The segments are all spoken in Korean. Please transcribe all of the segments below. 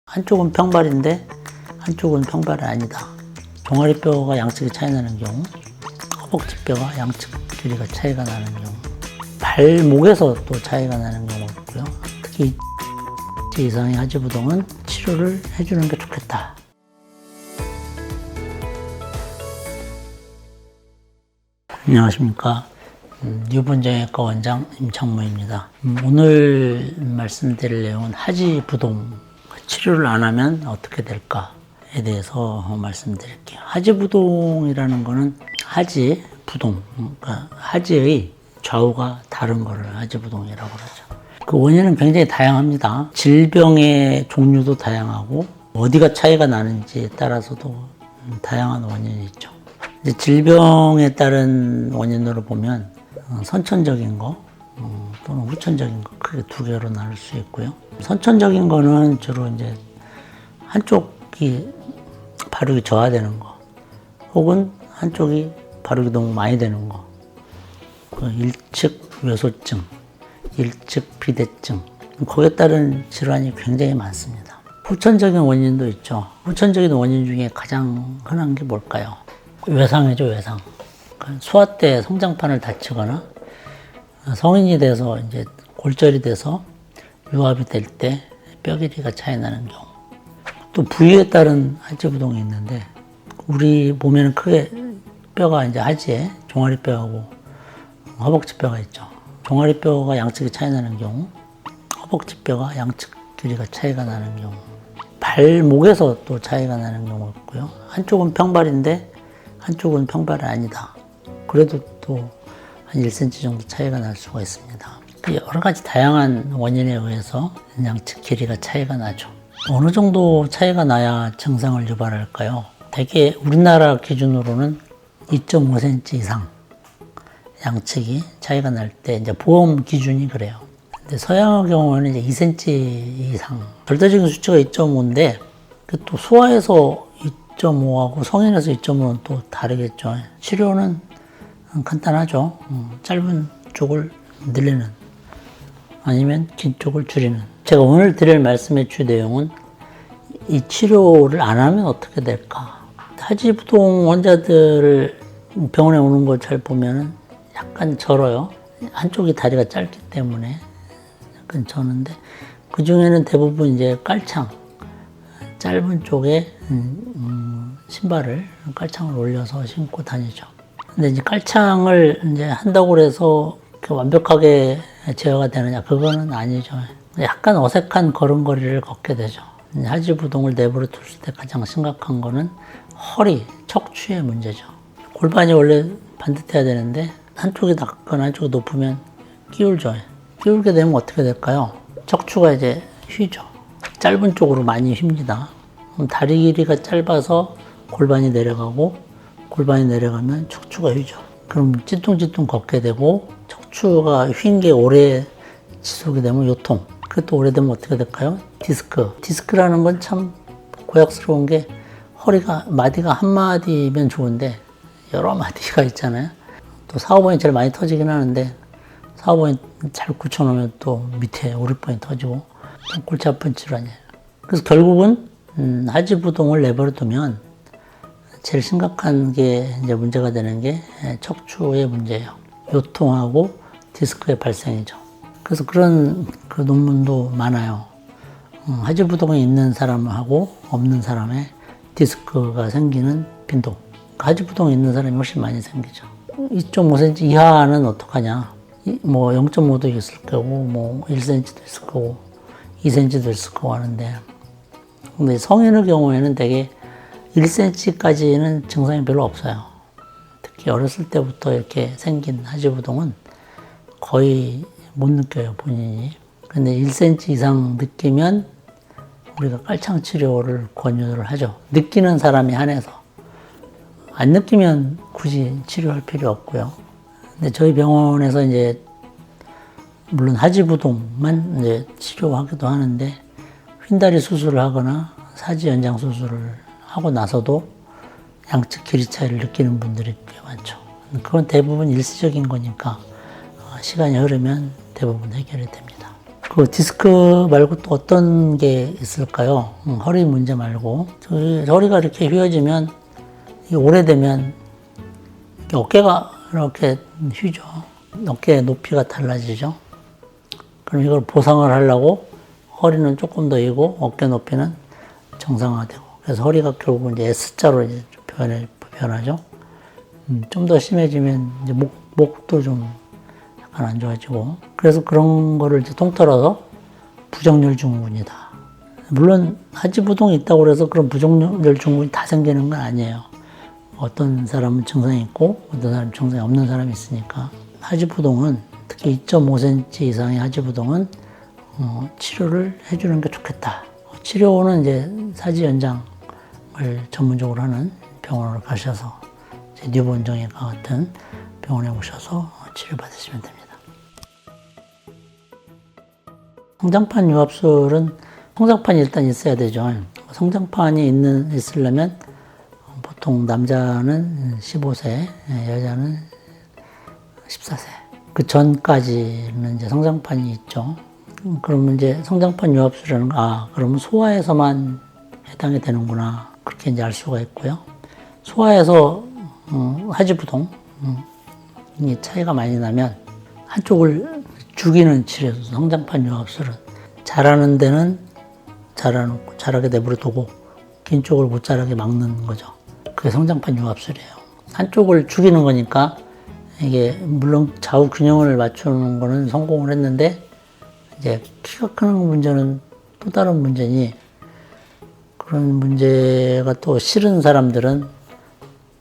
한쪽은 평발인데 한쪽은 평발이 아니다. 종아리뼈가 양측이 차이 나는 경우, 허벅지뼈가 양측 길이가 차이가 나는 경우, 발목에서 또 차이가 나는 경우가 있고요. 특히 이상의 하지부동은 치료를 해주는 게 좋겠다. 안녕하십니까. 유분정형외과 원장 임창모입니다. 오늘 말씀드릴 내용은 하지부동, 치료를 안 하면 어떻게 될까에 대해서 말씀드릴게요. 하지부동이라는 거는 하지, 부동, 그러니까 하지의 좌우가 다른 거를 하지부동이라고 그러죠. 그 원인은 굉장히 다양합니다. 질병의 종류도 다양하고 어디가 차이가 나는지에 따라서도 다양한 원인이 있죠. 이제 질병에 따른 원인으로 보면 선천적인 거 또는 후천적인 거, 크게 두 개로 나눌 수 있고요. 선천적인 거는 주로 이제 한쪽이 발육이 저하되는 거, 혹은 한쪽이 발육이 너무 많이 되는 거, 일측 외소증, 일측 비대증, 거기에 따른 질환이 굉장히 많습니다. 후천적인 원인도 있죠. 후천적인 원인 중에 가장 흔한 게 뭘까요? 외상이죠, 외상. 소아 때 성장판을 다치거나 성인이 돼서 이제 골절이 돼서 유압이 될 때 뼈 길이가 차이 나는 경우. 또 부위에 따른 하지부동이 있는데, 우리 몸에는 크게 뼈가 이제 하지에 종아리뼈하고 허벅지뼈가 있죠. 종아리뼈가 양측이 차이 나는 경우, 허벅지뼈가 양측 길이가 차이가 나는 경우, 발목에서 또 차이가 나는 경우가 있고요. 한쪽은 평발인데 한쪽은 평발이 아니다. 그래도 또 한 1cm 정도 차이가 날 수가 있습니다. 여러 가지 다양한 원인에 의해서 양측 길이가 차이가 나죠. 어느 정도 차이가 나야 증상을 유발할까요? 대개 우리나라 기준으로는 2.5cm 이상 양측이 차이가 날 때 이제 보험 기준이 그래요. 근데 서양의 경우에는 이제 2cm 이상, 절대적인 수치가 2.5인데 또 소아에서 2.5하고 성인에서 2.5는 또 다르겠죠. 치료는 간단하죠. 짧은 쪽을 늘리는, 아니면 긴 쪽을 줄이는. 제가 오늘 드릴 말씀의 주 내용은 이 치료를 안 하면 어떻게 될까. 하지부동 환자들을 병원에 오는 걸 잘 보면은 약간 절어요. 한쪽이 다리가 짧기 때문에 약간 저는데, 그 중에는 대부분 이제 깔창, 짧은 쪽에 신발을, 깔창을 올려서 신고 다니죠. 근데 이제 깔창을 이제 한다고 해서 완벽하게 제어가 되느냐, 그거는 아니죠. 약간 어색한 걸음걸이를 걷게 되죠. 하지부동을 내버려 뒀을 때 가장 심각한 거는 허리, 척추의 문제죠. 골반이 원래 반듯해야 되는데 한쪽이 낮거나 한쪽이 높으면 끼울죠. 끼울게 되면 어떻게 될까요? 척추가 이제 휘죠. 짧은 쪽으로 많이 휩니다. 그럼 다리 길이가 짧아서 골반이 내려가고, 골반이 내려가면 척추가 휘죠. 그럼 찌뚱찌뚱 걷게 되고, 척추가 휜 게 오래 지속이 되면 요통. 그것도 오래되면 어떻게 될까요? 디스크. 디스크라는 건 참 고약스러운 게, 허리가, 마디가 한 마디면 좋은데 여러 마디가 있잖아요. 또 4, 5번이 제일 많이 터지긴 하는데, 4, 5번이 잘 굳혀놓으면 또 밑에 오랫번이 터지고 골치 아픈 질환이에요. 그래서 결국은 하지부동을 내버려 두면 제일 심각한 게 이제 문제가 되는 게 척추의 문제예요. 요통하고 디스크의 발생이죠. 그래서 그런 그 논문도 많아요. 하지부동이 있는 사람하고 없는 사람의 디스크가 생기는 빈도. 하지부동이 있는 사람이 훨씬 많이 생기죠. 2.5cm 이하는 어떡하냐. 뭐 0.5도 있을 거고, 뭐 1cm도 있을 거고, 2cm도 있을 거고 하는데, 근데 성인의 경우에는 되게 1cm까지는 증상이 별로 없어요. 특히 어렸을 때부터 이렇게 생긴 하지부동은 거의 못 느껴요, 본인이. 근데 1cm 이상 느끼면 우리가 깔창 치료를 권유를 하죠. 느끼는 사람이 한해서. 안 느끼면 굳이 치료할 필요 없고요. 근데 저희 병원에서 이제 물론 하지부동만 이제 치료하기도 하는데, 휜다리 수술을 하거나 사지 연장 수술을 하고 나서도 양측 길이 차이를 느끼는 분들이 꽤 많죠. 그건 대부분 일시적인 거니까 시간이 흐르면 대부분 해결이 됩니다. 그 디스크 말고 또 어떤 게 있을까요? 허리 문제 말고. 허리가 이렇게 휘어지면, 이게 오래되면 어깨가 이렇게 휘죠. 어깨 높이가 달라지죠. 그럼 이걸 보상을 하려고 허리는 조금 더 이고 어깨 높이는 정상화되고. 그래서 허리가 결국 이제 S자로 이제 변하죠. 좀 더 심해지면 이제 목도 좀 약간 안 좋아지고. 그래서 그런 거를 이제 통틀어서 부정열 증후군이다. 물론 하지부동이 있다고 해서 그런 부정열 증후군이 다 생기는 건 아니에요. 어떤 사람은 증상이 있고 어떤 사람은 증상이 없는 사람이 있으니까. 하지부동은 특히 2.5cm 이상의 하지부동은 치료를 해주는 게 좋겠다. 치료는 이제 사지 연장을 전문적으로 하는 병원을 가셔서 뉴본 정형외과 같은 병원에 오셔서 치료받으시면 됩니다. 성장판 유압술은 성장판이 일단 있어야 되죠. 성장판이 있으려면 보통 남자는 15세, 여자는 14세. 그 전까지는 이제 성장판이 있죠. 그러면 이제 성장판 유압술이라는 그러면 소아에서만 해당이 되는구나. 그렇게 이제 알 수가 있고요. 소아에서 하지부동 이 차이가 많이 나면 한쪽을 죽이는 치료, 성장판 유압술은 자라는 데는 자라놓고 자라게 내버려두고 긴 쪽을 못 자라게 막는 거죠. 그게 성장판 유압술이에요. 한쪽을 죽이는 거니까 이게 물론 좌우 균형을 맞추는 거는 성공을 했는데 이제 키가 크는 문제는 또 다른 문제니 그런 문제가 또 싫은 사람들은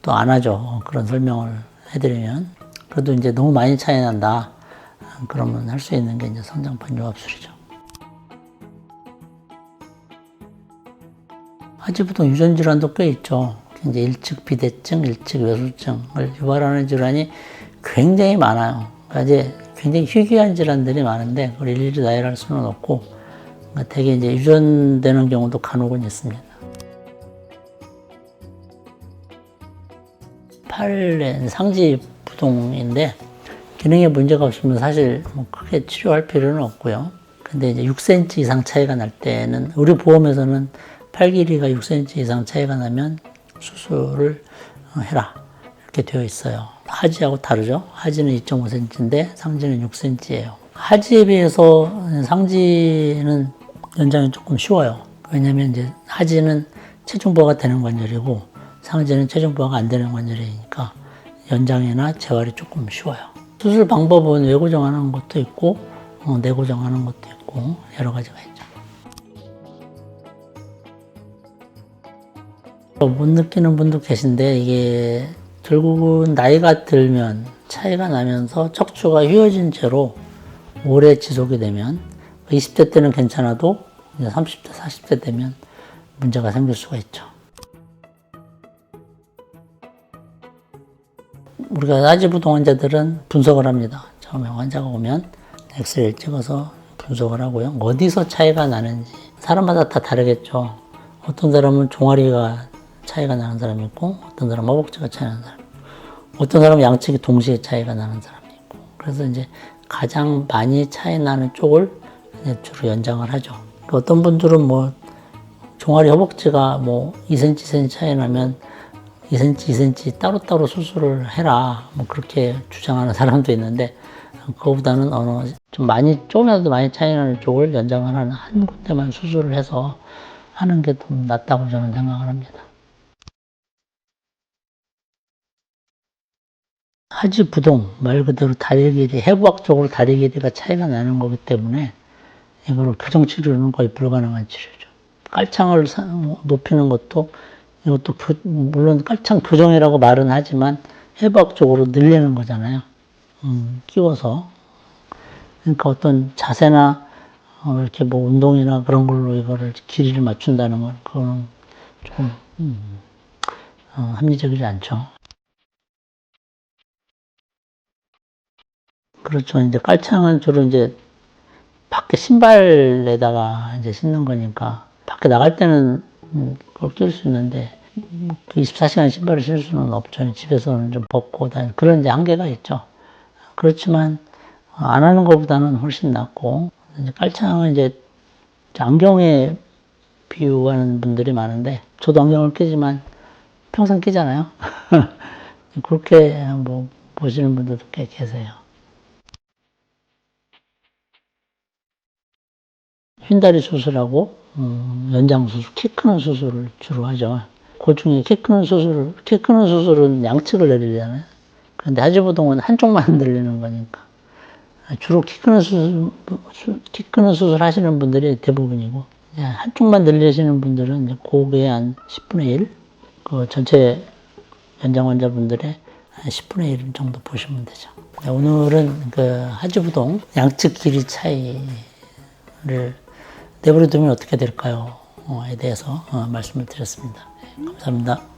또 안 하죠. 그런 설명을 해드리면. 그래도 이제 너무 많이 차이 난다. 그러면 할 수 있는 게 이제 성장판 유압술이죠. 하지부동 유전 질환도 꽤 있죠. 이제 일측 비대증, 일측 외소증을 유발하는 질환이 굉장히 많아요. 그러니까 이제 굉장히 희귀한 질환들이 많은데 그걸 일일이 나열할 수는 없고 그러니까 되게 이제 유전되는 경우도 간혹은 있습니다. 팔의 상지 부동인데 기능에 문제가 없으면 사실 뭐 크게 치료할 필요는 없고요. 근데 이제 6cm 이상 차이가 날 때는 우리 보험에서는 팔 길이가 6cm 이상 차이가 나면 수술을 해라 이렇게 되어 있어요. 하지하고 다르죠. 하지는 2.5cm인데 상지는 6cm예요. 하지에 비해서 상지는 연장이 조금 쉬워요. 왜냐하면 이제 하지는 체중 부하가 되는 관절이고 상지는 체중 부하가 안 되는 관절이니까 연장이나 재활이 조금 쉬워요. 수술 방법은 외고정하는 것도 있고 내고정하는 것도 있고 여러 가지가 있죠. 못 느끼는 분도 계신데 이게 결국은 나이가 들면 차이가 나면서 척추가 휘어진 채로 오래 지속이 되면 20대 때는 괜찮아도 이제 30대, 40대 되면 문제가 생길 수가 있죠. 우리가 하지부동 환자들은 분석을 합니다. 처음에 환자가 오면 엑스레이를 찍어서 분석을 하고요. 어디서 차이가 나는지 사람마다 다 다르겠죠. 어떤 사람은 종아리가 차이가 나는 사람이 있고 어떤 사람은 허벅지가 차이 나는 사람이 있고 어떤 사람은 양측이 동시에 차이가 나는 사람이 있고 그래서 이제 가장 많이 차이 나는 쪽을 이제 주로 연장을 하죠. 어떤 분들은 뭐 종아리 허벅지가 뭐 2cm, 2cm 차이 나면 2cm, 2cm 따로따로 수술을 해라. 뭐 그렇게 주장하는 사람도 있는데 그거보다는 좀 많이 조금이라도 많이 차이 나는 쪽을 연장을 하는 한 군데만 수술을 해서 하는 게 좀 낫다고 저는 생각을 합니다. 하지부동 말 그대로 다리 길이 해부학적으로 다리 길이가 차이가 나는 거기 때문에 이거를 교정 치료는 거의 불가능한 치료죠. 깔창을 높이는 것도 이것도 물론 깔창 교정이라고 말은 하지만 해부학적으로 늘리는 거잖아요. 끼워서. 그러니까 어떤 자세나 이렇게 뭐 운동이나 그런 걸로 이거를 길이를 맞춘다는 건 그거는 조금 합리적이지 않죠. 그렇죠. 이제 깔창은 주로 이제 밖에 신발에다가 이제 신는 거니까 밖에 나갈 때는 그걸 낄 수 있는데 24시간 신발을 신을 수는 없죠. 집에서는 좀 벗고 다니는 그런 이제 한계가 있죠. 그렇지만 안 하는 것보다는 훨씬 낫고 이제 깔창은 이제 안경에 비유하는 분들이 많은데, 저도 안경을 끼지만 평생 끼잖아요. 그렇게 뭐 보시는 분들도 꽤 계세요. 휜다리 수술하고 연장 수술, 키 크는 수술을 주로 하죠. 그 중에 키 크는 수술은 양측을 내리잖아요. 그런데 하지부동은 한쪽만 늘리는 거니까. 주로 키 크는 수술 하시는 분들이 대부분이고, 한쪽만 늘리시는 분들은 그게 한 10분의 1? 그 전체 연장 환자분들의 한 10분의 1 정도 보시면 되죠. 오늘은 그 하지부동 양측 길이 차이를 내버려 두면 어떻게 될까요? 에 대해서 말씀을 드렸습니다. 감사합니다.